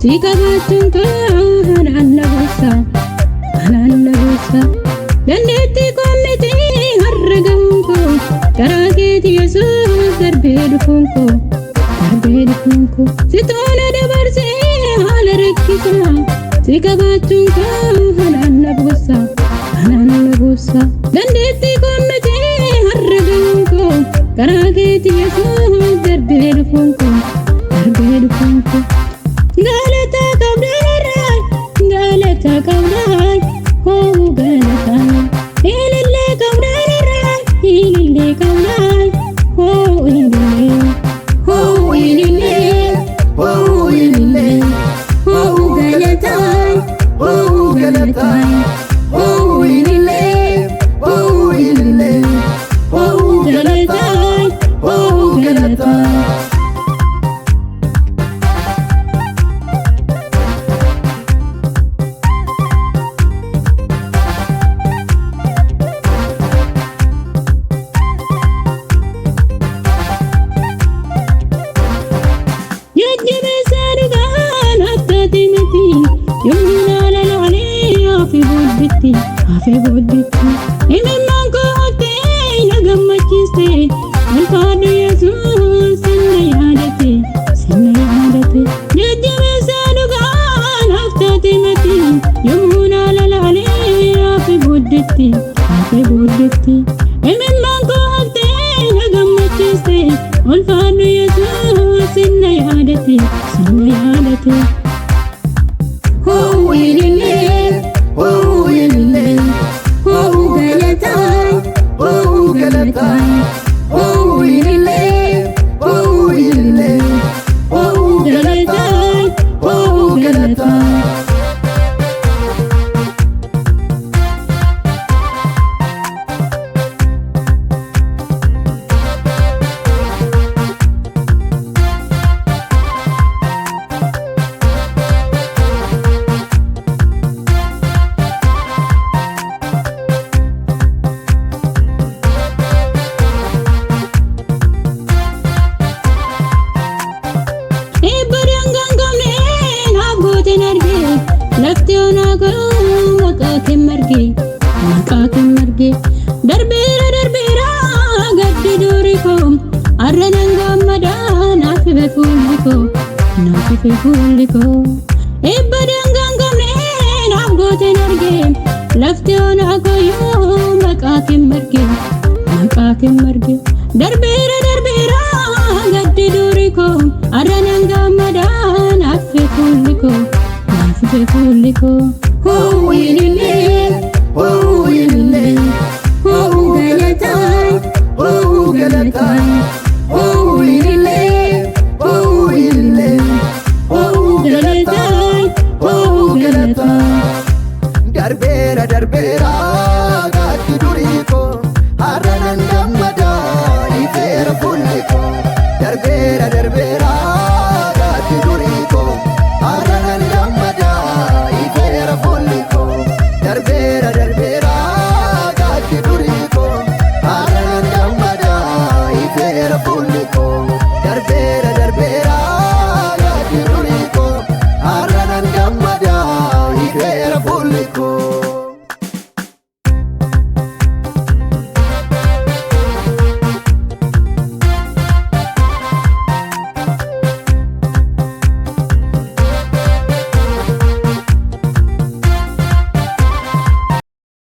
Sikapatun ko hanalabusa dandeetti koomiti harragamuun ko karaa keeti Yesuus darbee dhufuun ko sitoona dabarsee haala rakkisa sikapatun ko hanalabusa dandeetti koomiti harragamuun ko karaa keeti Yesuus darbee dhufuun ko galata kabdaan oh galata ilille kabdaan oh ilille oh galata oh ilille oh galata Hafe boddetti imimmaan koottee na gammachiiste alfaadhu Yesuus sinna yaadate jajjabeessaa dhugaan haftaate mati yommuu na lalaalee hafe boddetti imimmaan koottee na gammachiiste alfaadhu Yesuus sinna yaadate oh ilille oh ilille oh galata oh ilille oh galata lafti onaa garuu maqaa kee marge darbeera gaddi durii koo arra nan gammadaa naaf ife fuulli koo eebba dangaan qabnee naaf gooteen arge lafti onaa garuu maqaa kee marge darbeera gaddi durii koo arra nan gammadaa naaf ife fuulli koo oh ilille oh galata oh ilille oh galata darbeera